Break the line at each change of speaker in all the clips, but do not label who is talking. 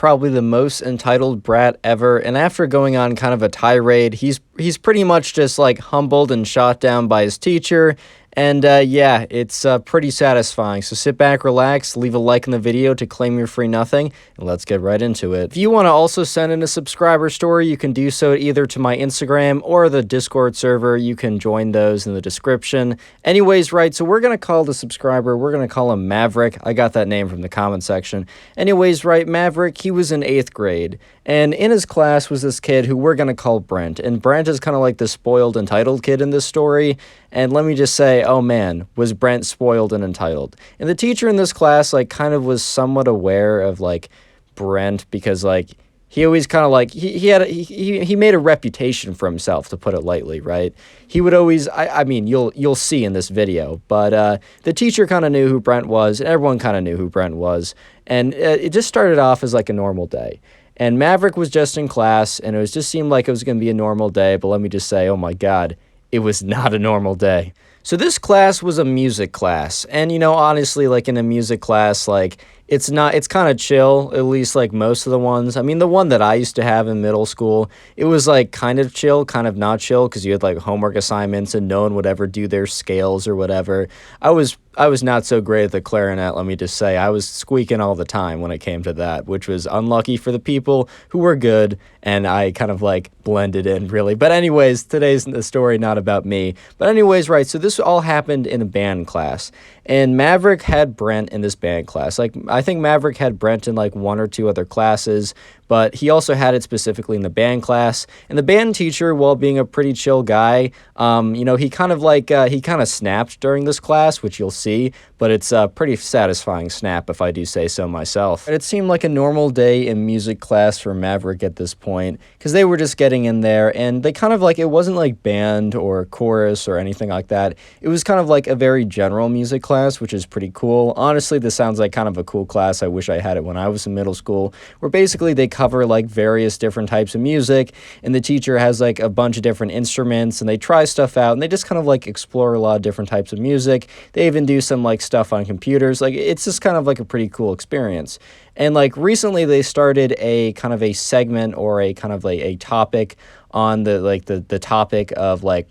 probably the most entitled brat ever, and after going on kind of a tirade, he's pretty much just like humbled and shot down by his teacher. And yeah, it's pretty satisfying. So sit back, relax, leave a like in the video to claim your free nothing, and let's get right into it. If you want to also send in a subscriber story, you can do so either to my Instagram or the Discord server. You can join those in the description. Anyways, right, so we're going to call the subscriber, we're going to call him Maverick. I got that name from the comment section. Anyways, right, Maverick, he was in 8th grade. And in his class was this kid who we're going to call Brent. And Brent is kind of like the spoiled, entitled kid in this story. And let me just say, oh man, was Brent spoiled and entitled. And the teacher in this class, like, kind of was somewhat aware of, like, Brent because, like, he always kind of, like, he made a reputation for himself, to put it lightly, right? He would always, I mean, you'll see in this video, but the teacher kind of knew who Brent was, and everyone kind of knew who Brent was. And it just started off as, like, a normal day. And Maverick was just in class, and it just seemed like it was going to be a normal day, but let me just say, oh my God, it was not a normal day. So this class was a music class, and, you know, honestly, like, in a music class, like, it's kind of chill, at least, like, most of the ones. I mean, the one that I used to have in middle school, it was, like, kind of chill, kind of not chill, because you had, like, homework assignments, and no one would ever do their scales or whatever. I was not so great at the clarinet, let me just say. I was squeaking all the time when it came to that, which was unlucky for the people who were good, and I kind of, like, blended in, really. But anyways, today's the story not about me. But anyways, right, so this all happened in a band class, and Maverick had Brent in this band class. Like, I think Maverick had Brent in, like, 1 or 2 other classes, but he also had it specifically in the band class. And the band teacher, while being a pretty chill guy, you know, he kind of snapped during this class, which you'll see, but it's a pretty satisfying snap, if I do say so myself. It seemed like a normal day in music class for Maverick at this point, because they were just getting in there, and they kind of, like, it wasn't like band or chorus or anything like that. It was kind of like a very general music class, which is pretty cool. Honestly, this sounds like kind of a cool class. I wish I had it when I was in middle school, where basically they cover, like, various different types of music, and the teacher has, like, a bunch of different instruments, and they try stuff out, and they just kind of, like, explore a lot of different types of music. They even do some, like, stuff on computers. Like, it's just kind of like a pretty cool experience. And, like, recently they started a kind of a segment or a kind of a topic on the topic of, like,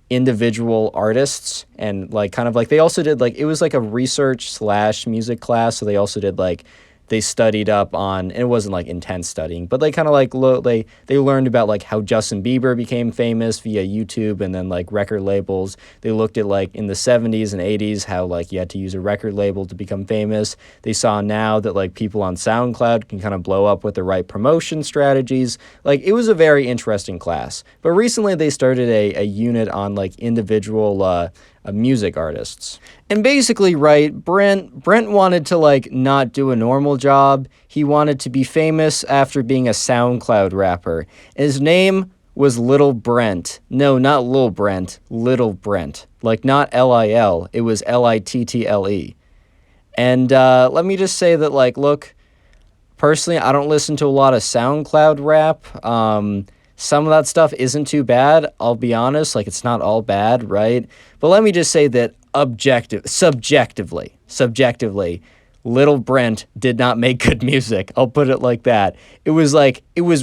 individual artists, and, like, kind of like they also did, like, it was like a research / music class, so they also did, like, they studied up on, and it wasn't like intense studying, but they kind of like they learned about, like, how Justin Bieber became famous via YouTube and then, like, record labels. They looked at, like, in the 70s and 80s how, like, you had to use a record label to become famous. They saw now that, like, people on SoundCloud can kind of blow up with the right promotion strategies. Like, it was a very interesting class. But recently they started a unit on, like, individual music artists. And basically, right, Brent wanted to, like, not do a normal job. He wanted to be famous after being a SoundCloud rapper. And his name was Little Brent. No, not Lil Brent, Little Brent. Like, not L-I-L, it was L-I-T-T-L-E. And let me just say that, like, look, personally, I don't listen to a lot of SoundCloud rap. Some of that stuff isn't too bad, I'll be honest. Like, it's not all bad, right? But let me just say that subjectively, Little Brent did not make good music. I'll put it like that. It was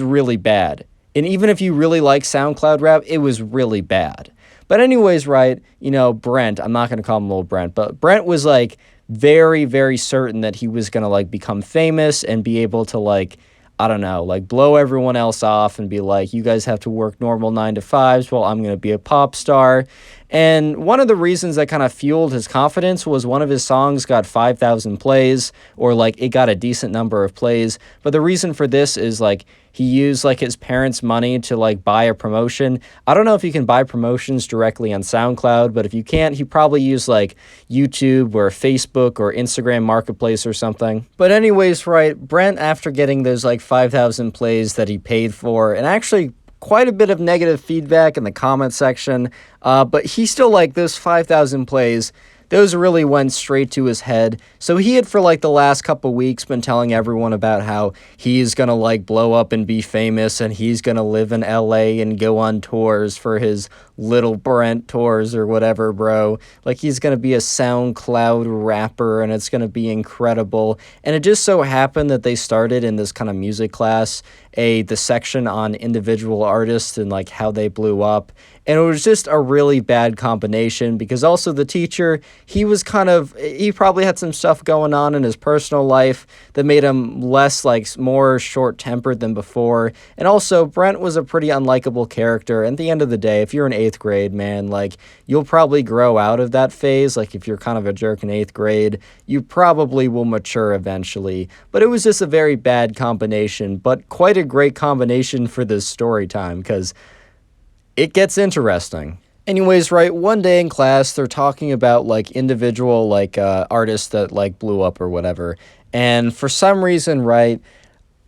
really bad. And even if you really like SoundCloud rap, it was really bad. But anyways, right, you know, Brent, I'm not going to call him Little Brent, but Brent was, like, very, very certain that he was going to, like, become famous and be able to, like, I don't know, like, blow everyone else off and be like, you guys have to work normal 9-to-5s while I'm going to be a pop star. And one of the reasons that kind of fueled his confidence was one of his songs got 5,000 plays, or, like, it got a decent number of plays. But the reason for this is, like, he used, like, his parents' money to, like, buy a promotion. I don't know if you can buy promotions directly on SoundCloud, but if you can't, he probably used, like, YouTube or Facebook or Instagram Marketplace or something. But anyways, right, Brent, after getting those, like, 5,000 plays that he paid for, and actually quite a bit of negative feedback in the comment section, but he still, like, those 5,000 plays, those really went straight to his head. So he had, for like the last couple weeks, been telling everyone about how he's gonna like blow up and be famous, and he's gonna live in LA and go on tours for his Little Brent tours or whatever, bro. Like, he's gonna be a SoundCloud rapper, and it's gonna be incredible. And it just so happened that they started in this kind of music class the section on individual artists and like how they blew up. And it was just a really bad combination, because also the teacher, he probably had some stuff going on in his personal life that made him less, like, more short-tempered than before. And also, Brent was a pretty unlikable character. At the end of the day, if you're in 8th grade, man, like, you'll probably grow out of that phase. Like, if you're kind of a jerk in 8th grade, you probably will mature eventually. But it was just a very bad combination, but quite a great combination for this story time, because it gets interesting. Anyways, right, one day in class, they're talking about, like, individual, like, artists that, like, blew up or whatever. And for some reason, right,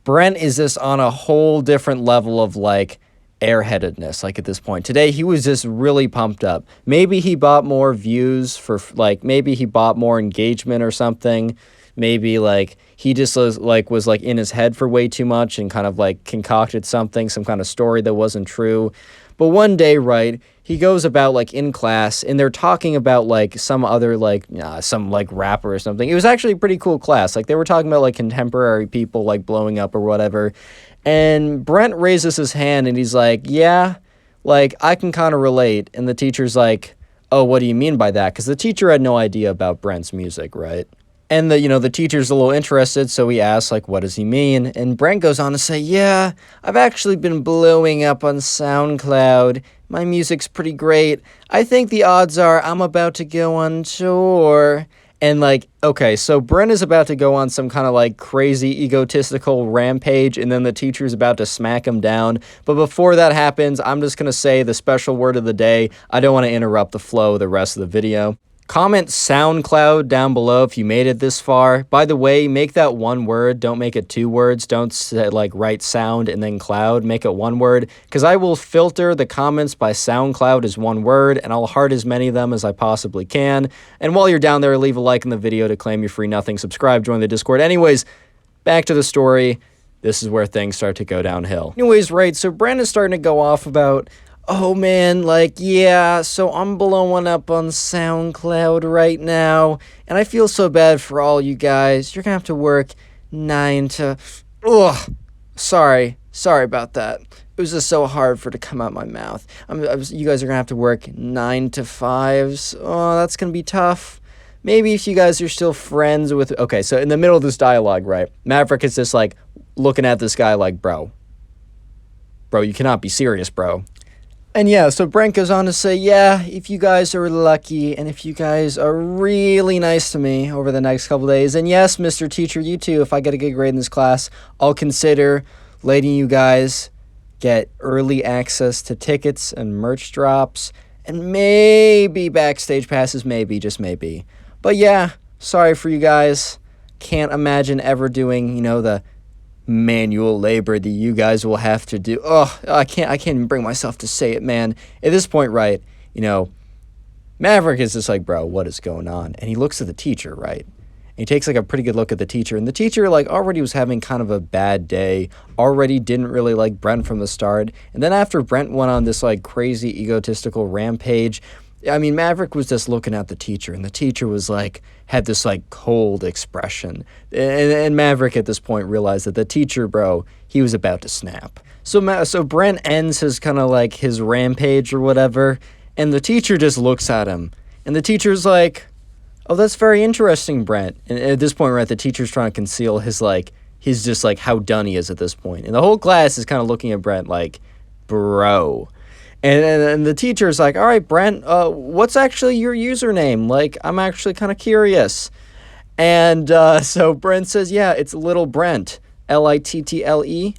Brent is just on a whole different level of, like, airheadedness, like, at this point. Today, he was just really pumped up. Maybe he bought more views for, like, maybe he bought more engagement or something. Maybe, like, he just was like in his head for way too much and kind of, like, concocted something, some kind of story that wasn't true. But one day, right, he goes about, like, in class, and they're talking about, like, some other, like, some, like, rapper or something. It was actually a pretty cool class. Like, they were talking about, like, contemporary people, like, blowing up or whatever. And Brent raises his hand, and he's like, yeah, like, I can kind of relate. And the teacher's like, oh, what do you mean by that? Because the teacher had no idea about Brent's music, right? And the teacher's a little interested, so he asks, like, what does he mean? And Brent goes on to say, yeah, I've actually been blowing up on SoundCloud. My music's pretty great. I think the odds are I'm about to go on tour. And, like, okay, so Brent is about to go on some kind of, like, crazy egotistical rampage, and then the teacher's about to smack him down. But before that happens, I'm just going to say the special word of the day. I don't want to interrupt the flow of the rest of the video. Comment SoundCloud down below if you made it this far. By the way, make that one word. Don't make it 2 words. Don't say, like, write sound and then cloud. Make it 1 word, because I will filter the comments by SoundCloud as 1 word, and I'll heart as many of them as I possibly can. And while you're down there, leave a like in the video to claim your free nothing. Subscribe, join the Discord. Anyways, back to the story. This is where things start to go downhill. Anyways, right, so Brent is starting to go off about, oh man, like, yeah, so I'm blowing up on SoundCloud right now, and I feel so bad for all you guys. You're gonna have to work 9 to... Ugh, sorry about that. It was just so hard for it to come out my mouth. You guys are gonna have to work 9 to 5s. Oh, that's gonna be tough. Maybe if you guys are still friends with... Okay, so in the middle of this dialogue, right, Maverick is just, like, looking at this guy like, bro, you cannot be serious, bro. And yeah, so Brent goes on to say, yeah, if you guys are lucky, and if you guys are really nice to me over the next couple days, and yes, Mr. Teacher, you too, if I get a good grade in this class, I'll consider letting you guys get early access to tickets and merch drops, and maybe backstage passes, maybe, just maybe. But yeah, sorry for you guys. Can't imagine ever doing, the manual labor that you guys will have to do. Oh, I can't even bring myself to say it, man. At this point, right, Maverick is just like, bro, what is going on? And he looks at the teacher, right? And he takes, like, a pretty good look at the teacher. And the teacher, like, already was having kind of a bad day, already didn't really like Brent from the start. And then after Brent went on this, like, crazy egotistical rampage, I mean, Maverick was just looking at the teacher, and the teacher was, like, had this, like, cold expression. And Maverick at this point realized that the teacher, bro, he was about to snap. So Brent ends his kind of, like, his rampage or whatever, and the teacher just looks at him. And the teacher's like, oh, that's very interesting, Brent. And at this point, right, the teacher's trying to conceal his just, like, how done he is at this point. And the whole class is kind of looking at Brent like, bro. And the teacher's like, all right, Brent, what's actually your username? Like, I'm actually kind of curious. And so Brent says, yeah, it's Little Brent, Little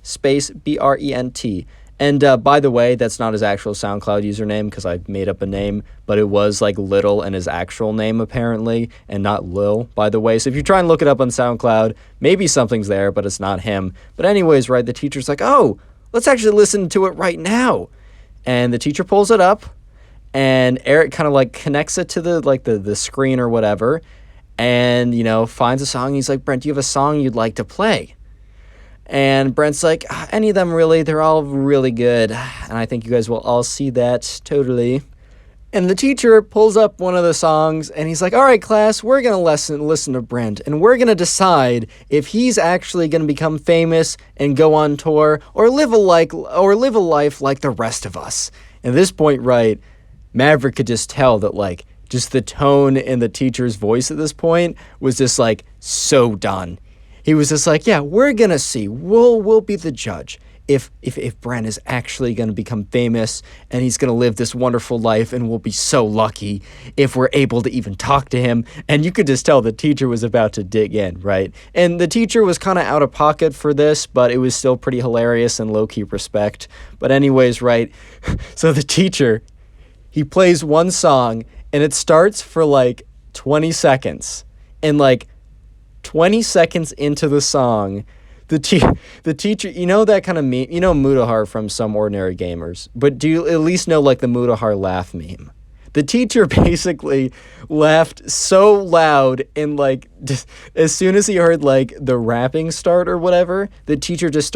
space Brent. And by the way, that's not his actual SoundCloud username, because I made up a name, but it was, like, Little and his actual name, apparently, and not Lil, by the way. So if you try and look it up on SoundCloud, maybe something's there, but it's not him. But anyways, right, the teacher's like, oh, let's actually listen to it right now. And the teacher pulls it up, and Eric kind of like connects it to the screen or whatever, and finds a song. He's like, Brent, do you have a song you'd like to play? And Brent's like, any of them really, they're all really good, and I think you guys will all see that totally. And the teacher pulls up one of the songs, and he's like, all right, class, we're going to listen to Brent, and we're going to decide if he's actually going to become famous and go on tour, or live a life like the rest of us. And at this point, right, Maverick could just tell that, like, just the tone in the teacher's voice at this point was just, like, so done. He was just like, yeah, we're going to see. We'll be the judge. If Brent is actually going to become famous and he's going to live this wonderful life, and we'll be so lucky if we're able to even talk to him. And you could just tell the teacher was about to dig in, right? And the teacher was kind of out of pocket for this, but it was still pretty hilarious and low-key respect. But anyways, right, so the teacher, he plays one song, and it starts for like 20 seconds. And like 20 seconds into the song, the teacher, that kind of meme, Mudahar from Some Ordinary Gamers, but do you at least know like the Mudahar laugh meme? The teacher basically laughed so loud, and like as soon as he heard like the rapping start or whatever, the teacher just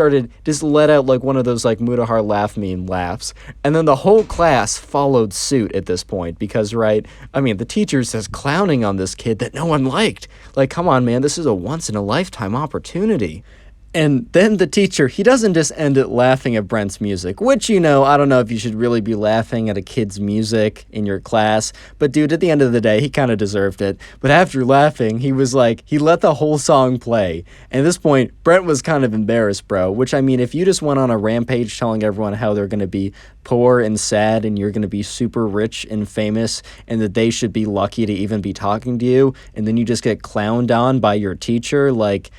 let out like one of those like Mudahar laugh meme laughs, and then the whole class followed suit at this point because, right, I mean, the teacher's just clowning on this kid that no one liked. Like, come on, man, this is a once in a lifetime opportunity. And then the teacher, he doesn't just end it laughing at Brent's music, which, I don't know if you should really be laughing at a kid's music in your class, but dude, at the end of the day, he kind of deserved it. But after laughing, he was like, he let the whole song play. And at this point, Brent was kind of embarrassed, bro, which, I mean, if you just went on a rampage telling everyone how they're going to be poor and sad and you're going to be super rich and famous and that they should be lucky to even be talking to you, and then you just get clowned on by your teacher, like,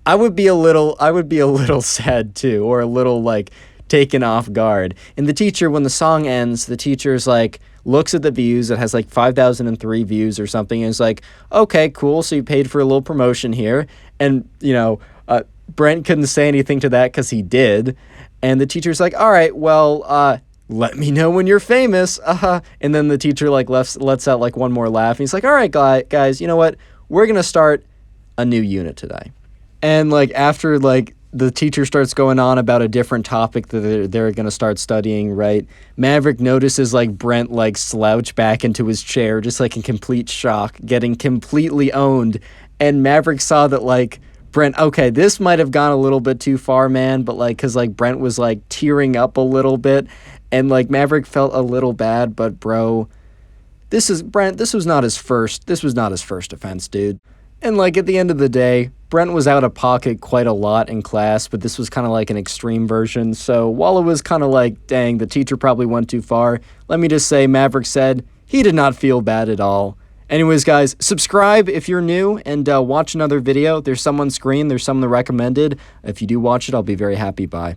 I would be a little sad too, or a little like taken off guard. And the teacher, when the song ends, the teacher's like, looks at the views, it has like 5,003 views or something, and is like, okay, cool, so you paid for a little promotion here. And, Brent couldn't say anything to that because he did. And the teacher's like, all right, well, let me know when you're famous. And then the teacher like lets out like one more laugh. And he's like, all right, guys, you know what? We're going to start a new unit today. And, like, after, like, the teacher starts going on about a different topic that they're going to start studying, right, Maverick notices, like, Brent, like, slouch back into his chair, just, like, in complete shock, getting completely owned. And Maverick saw that, like, Brent, okay, this might have gone a little bit too far, man, but, like, because, like, Brent was, like, tearing up a little bit. And, like, Maverick felt a little bad, but, bro, this was not his first offense, dude. And, like, at the end of the day, Brent was out of pocket quite a lot in class, but this was kind of like an extreme version. So while it was kind of like, dang, the teacher probably went too far, let me just say Maverick said he did not feel bad at all. Anyways, guys, subscribe if you're new and watch another video. There's some on screen. There's some that recommended. If you do watch it, I'll be very happy. Bye.